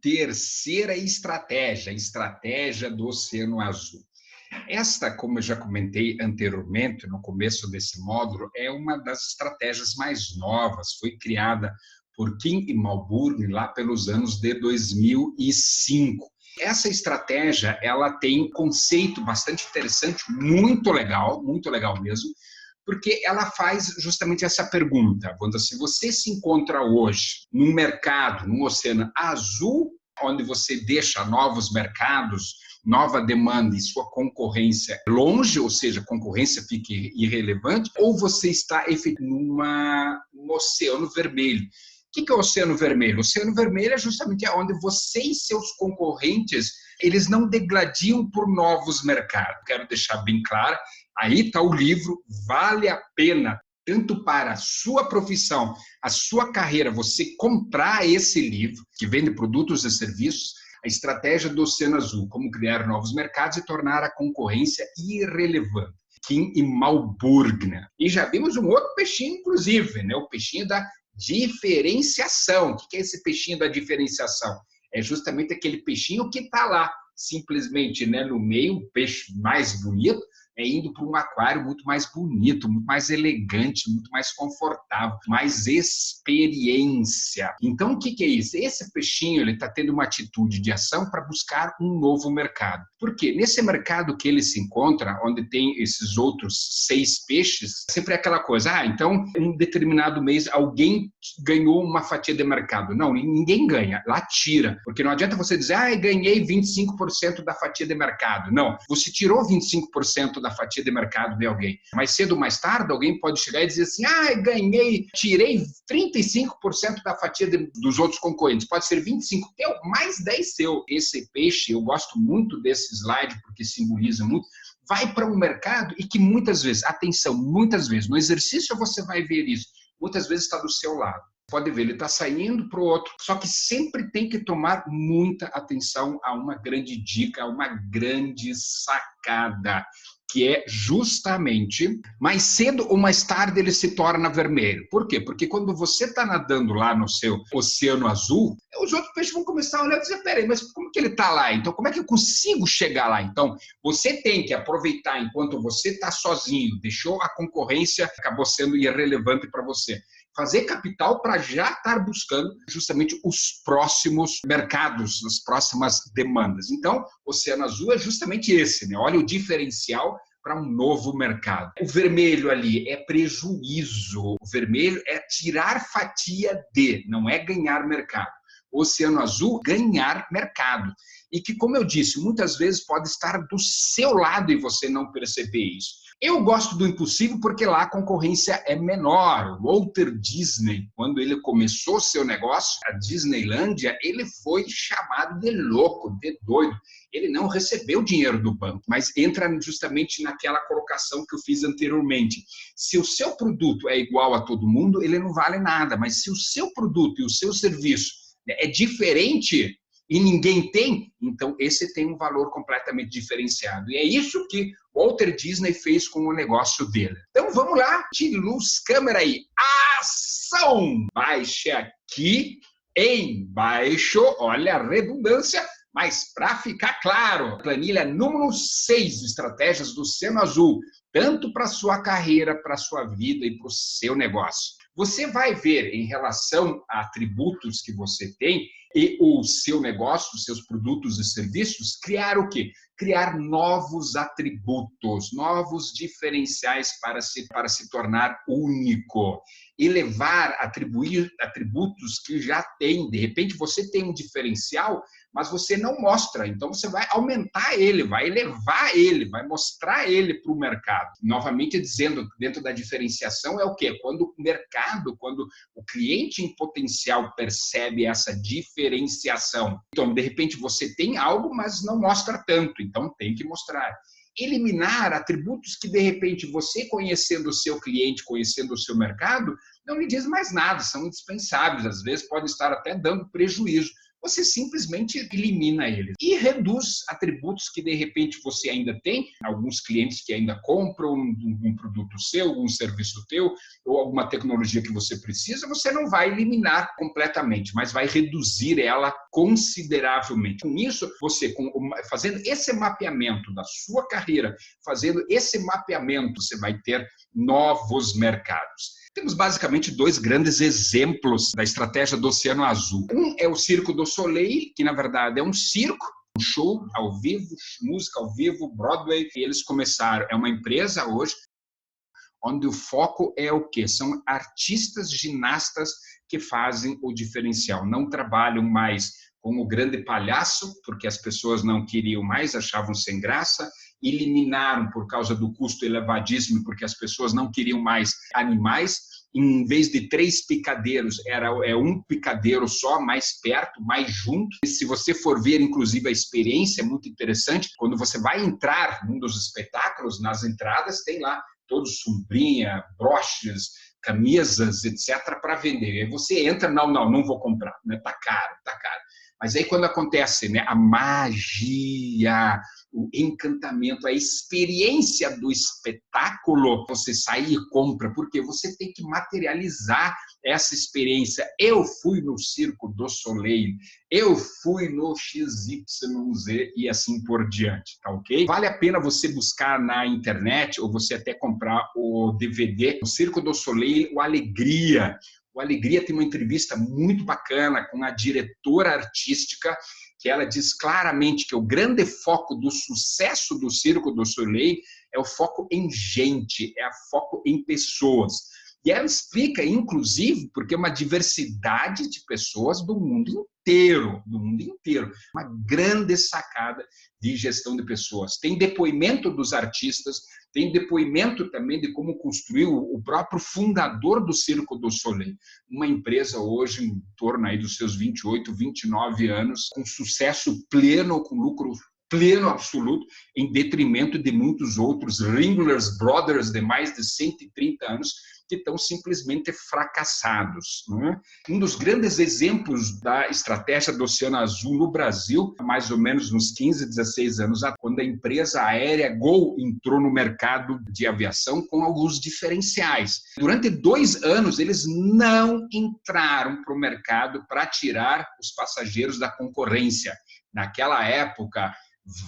terceira estratégia, a estratégia do Oceano Azul. Esta, como eu já comentei anteriormente, no começo desse módulo, é uma das estratégias mais novas, foi criada por Kim e Malburn lá pelos anos de 2005. Essa estratégia, ela tem um conceito bastante interessante, muito legal mesmo, porque ela faz justamente essa pergunta. Se você se encontra hoje num mercado, num oceano azul, onde você deixa novos mercados, nova demanda e sua concorrência longe, ou seja, a concorrência fique irrelevante, ou você está num oceano vermelho. O que é o Oceano Vermelho? O Oceano Vermelho é justamente onde você e seus concorrentes, eles não degladiam por novos mercados. Quero deixar bem claro, aí está o livro, vale a pena, tanto para a sua profissão, a sua carreira, você comprar esse livro, que vende produtos e serviços, a estratégia do Oceano Azul, como criar novos mercados e tornar a concorrência irrelevante. Kim e Malburn. E já vimos um outro peixinho, inclusive, né? O peixinho da diferenciação. O que é esse peixinho da diferenciação? É justamente aquele peixinho que está lá, simplesmente, né, no meio, o peixe mais bonito, indo para um aquário muito mais bonito, muito mais elegante, muito mais confortável, mais experiência. Então, o que é isso? Esse peixinho ele está tendo uma atitude de ação para buscar um novo mercado. Por quê? Nesse mercado que ele se encontra, onde tem esses outros 6 peixes, sempre é aquela coisa, então, em um determinado mês, alguém ganhou uma fatia de mercado. Não, ninguém ganha, lá tira. Porque não adianta você dizer, ganhei 25% da fatia de mercado. Não, você tirou 25% da fatia de mercado de alguém. Mais cedo ou mais tarde, alguém pode chegar e dizer assim, tirei 35% da fatia dos outros concorrentes. Pode ser 25%, mais 10 seu. Esse peixe, eu gosto muito desse slide, porque simboliza muito, vai para um mercado e que muitas vezes, atenção, muitas vezes, no exercício você vai ver isso, muitas vezes está do seu lado. Pode ver, ele está saindo para o outro. Só que sempre tem que tomar muita atenção a uma grande dica, a uma grande sacada, que é justamente, mais cedo ou mais tarde ele se torna vermelho. Por quê? Porque quando você está nadando lá no seu oceano azul, os outros peixes vão começar a olhar e dizer, peraí, mas como que ele está lá? Então, como é que eu consigo chegar lá? Então, você tem que aproveitar enquanto você está sozinho, deixou a concorrência, acabou sendo irrelevante para você. Fazer capital para já estar buscando justamente os próximos mercados, as próximas demandas. Então, o Oceano Azul é justamente esse, né? Olha o diferencial para um novo mercado. O vermelho ali é prejuízo, o vermelho é tirar fatia de, não é ganhar mercado. O Oceano Azul, ganhar mercado. E que, como eu disse, muitas vezes pode estar do seu lado e você não perceber isso. Eu gosto do impossível porque lá a concorrência é menor. O Walter Disney, quando ele começou seu negócio, a Disneylândia, ele foi chamado de louco, de doido. Ele não recebeu dinheiro do banco, mas entra justamente naquela colocação que eu fiz anteriormente. Se o seu produto é igual a todo mundo, ele não vale nada, mas se o seu produto e o seu serviço é diferente e ninguém tem, então esse tem um valor completamente diferenciado. E é isso que Walter Disney fez com o negócio dele. Então vamos lá, de luz, câmera aí, ação! Baixe aqui, embaixo, olha a redundância, mas para ficar claro, planilha número 6, estratégias do Oceano Azul, tanto para a sua carreira, para a sua vida e para o seu negócio. Você vai ver em relação a atributos que você tem e o seu negócio, os seus produtos e serviços, criar o quê? Criar novos atributos, novos diferenciais para se tornar único. Elevar, atribuir atributos que já tem. De repente você tem um diferencial, mas você não mostra. Então você vai aumentar ele, vai elevar ele, vai mostrar ele para o mercado. Novamente dizendo, dentro da diferenciação é o quê? Quando o mercado, quando o cliente em potencial percebe essa diferenciação. Então, de repente você tem algo, mas não mostra tanto. Então tem que mostrar. Eliminar atributos que, de repente, você conhecendo o seu cliente, conhecendo o seu mercado, não lhe diz mais nada, são indispensáveis, às vezes podem estar até dando prejuízo. você simplesmente elimina eles e reduz atributos que, de repente, você ainda tem, alguns clientes que ainda compram um produto seu, um serviço teu, ou alguma tecnologia que você precisa, você não vai eliminar completamente, mas vai reduzir ela consideravelmente. Com isso, você, fazendo esse mapeamento da sua carreira, fazendo esse mapeamento, você vai ter novos mercados. Temos basicamente dois grandes exemplos da estratégia do Oceano Azul. Um é o Circo du Soleil, que na verdade é um circo, um show ao vivo, música ao vivo, Broadway. E eles começaram, é uma empresa hoje, onde o foco é o quê? São artistas ginastas que fazem o diferencial. Não trabalham mais com o grande palhaço, porque as pessoas não queriam mais, achavam sem graça, eliminaram por causa do custo elevadíssimo, porque as pessoas não queriam mais animais. Em vez de 3 picadeiros, é um picadeiro só, mais perto, mais junto. E se você for ver, inclusive, a experiência é muito interessante. Quando você vai entrar num dos espetáculos, nas entradas, tem lá todos sombrinha, broches, camisas, etc., para vender. E aí você entra, não vou comprar, né? Tá caro, tá caro. Mas aí quando acontece, né, a magia, o encantamento, a experiência do espetáculo, você sai e compra, porque você tem que materializar essa experiência. Eu fui no Circo du Soleil, eu fui no XYZ e assim por diante, tá ok? Vale a pena você buscar na internet ou você até comprar o DVD, o Circo du Soleil, o Alegria. O Alegria tem uma entrevista muito bacana com a diretora artística, que ela diz claramente que o grande foco do sucesso do Circo du Soleil é o foco em gente, é o foco em pessoas. E ela explica, inclusive, porque é uma diversidade de pessoas do mundo inteiro, uma grande sacada de gestão de pessoas. Tem depoimento dos artistas, tem depoimento também de como construiu o próprio fundador do Circo du Soleil, uma empresa hoje em torno aí dos seus 28, 29 anos, com sucesso pleno, com lucro pleno absoluto, em detrimento de muitos outros Ringler's Brothers de mais de 130 anos, que estão simplesmente fracassados. Né? Um dos grandes exemplos da estratégia do Oceano Azul no Brasil, mais ou menos uns 15, 16 anos, quando a empresa aérea Gol entrou no mercado de aviação com alguns diferenciais. Durante 2 anos, eles não entraram para o mercado para tirar os passageiros da concorrência. Naquela época,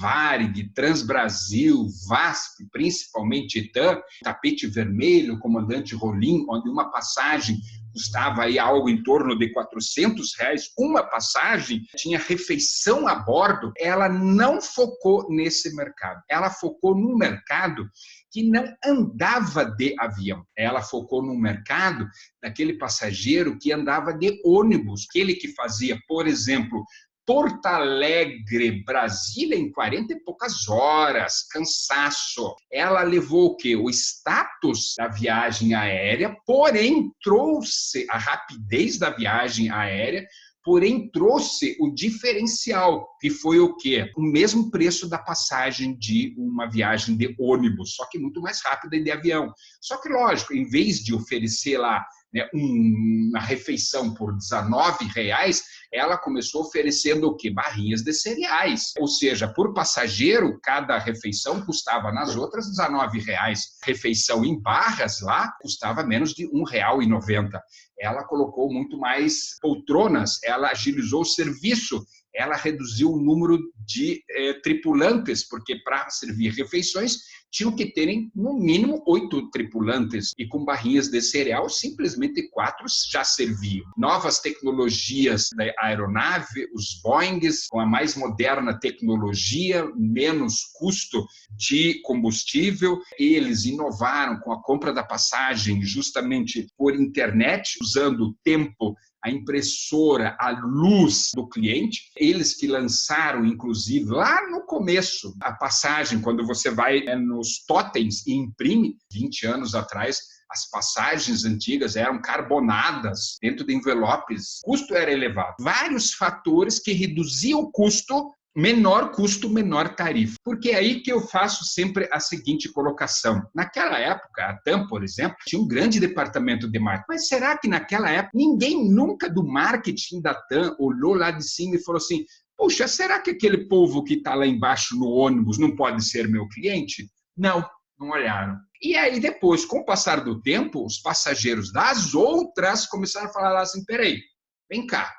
Varig, Transbrasil, VASP, principalmente Titan, Tapete Vermelho, Comandante Rolim, onde uma passagem custava aí algo em torno de R$400, uma passagem, tinha refeição a bordo. Ela não focou nesse mercado, ela focou num mercado que não andava de avião. Ela focou num mercado daquele passageiro que andava de ônibus, aquele que fazia, por exemplo, Porto Alegre, Brasília, em 40 e poucas horas, cansaço. Ela levou o quê? O status da viagem aérea, porém trouxe a rapidez da viagem aérea, porém trouxe o diferencial, que foi o quê? O mesmo preço da passagem de uma viagem de ônibus, só que muito mais rápida de avião. Só que, lógico, em vez de oferecer lá, né, uma refeição por R$19, ela começou oferecendo o quê? Barrinhas de cereais. Ou seja, por passageiro, cada refeição custava nas outras R$19. Refeição em barras lá custava menos de R$1,90. Ela colocou muito mais poltronas, ela agilizou o serviço, ela reduziu o número de tripulantes, porque para servir refeições tinham que terem no mínimo 8 tripulantes e com barrinhas de cereal, simplesmente 4 já serviam. Novas tecnologias da aeronave, os Boeings, com a mais moderna tecnologia, menos custo de combustível, eles inovaram com a compra da passagem justamente por internet, usando o tempo, a impressora, a luz do cliente. Eles que lançaram, inclusive, lá no começo, a passagem, quando você vai nos totens e imprime, 20 anos atrás, as passagens antigas eram carbonadas dentro de envelopes, o custo era elevado. Vários fatores que reduziam o custo menor custo, menor tarifa. Porque é aí que eu faço sempre a seguinte colocação. Naquela época, a TAM, por exemplo, tinha um grande departamento de marketing. Mas será que naquela época ninguém nunca do marketing da TAM olhou lá de cima e falou assim: puxa, será que aquele povo que está lá embaixo no ônibus não pode ser meu cliente? Não, não olharam. E aí depois, com o passar do tempo, os passageiros das outras começaram a falar assim: peraí, vem cá,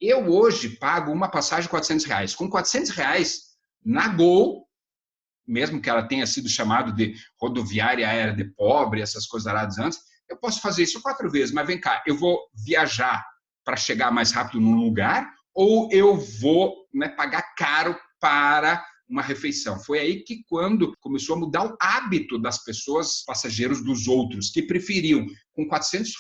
eu hoje pago uma passagem de R$ 400. Com R$ 400, na Gol, mesmo que ela tenha sido chamada de rodoviária aérea de pobre, essas coisas aradas antes, eu posso fazer isso 4 vezes. Mas vem cá, eu vou viajar para chegar mais rápido num lugar ou eu vou, né, pagar caro para uma refeição? Foi aí que quando começou a mudar o hábito das pessoas, passageiros dos outros, que preferiam com R$ 400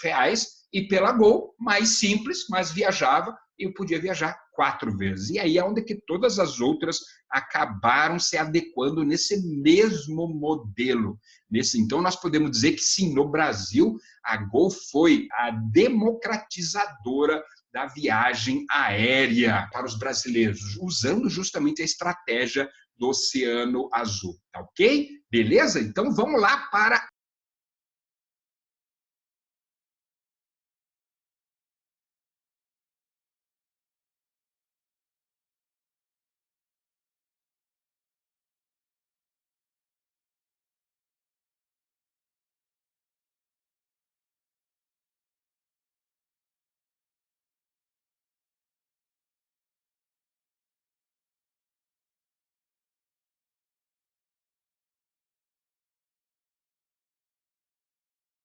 ir pela Gol, mais simples, mas viajava, e eu podia viajar 4 vezes. E aí é onde que todas as outras acabaram se adequando nesse mesmo modelo. Então, nós podemos dizer que sim, no Brasil, a Gol foi a democratizadora da viagem aérea para os brasileiros, usando justamente a estratégia do Oceano Azul. Tá ok? Beleza? Então, vamos lá para